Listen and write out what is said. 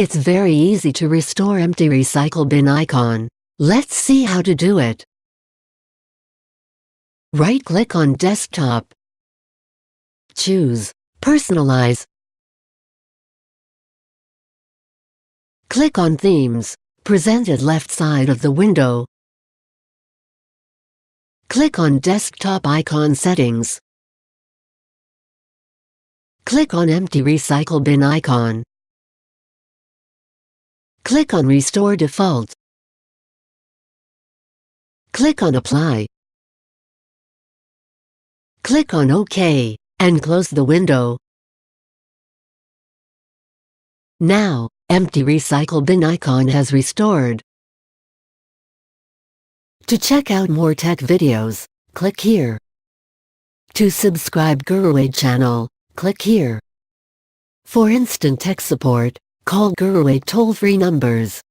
It's very easy to restore empty recycle bin icon. Let's see how to do it. Right-click on Desktop. Choose Personalize. Click on Themes, presented left side of the window. Click on Desktop Icon Settings. Click on Empty Recycle Bin icon. Click on Restore Default. Click on Apply. Click on OK, and close the window. Now, Empty Recycle Bin icon has restored. To check out more tech videos, click here. To subscribe GuruAid channel, click here. For instant tech support, call GuruAid toll-free numbers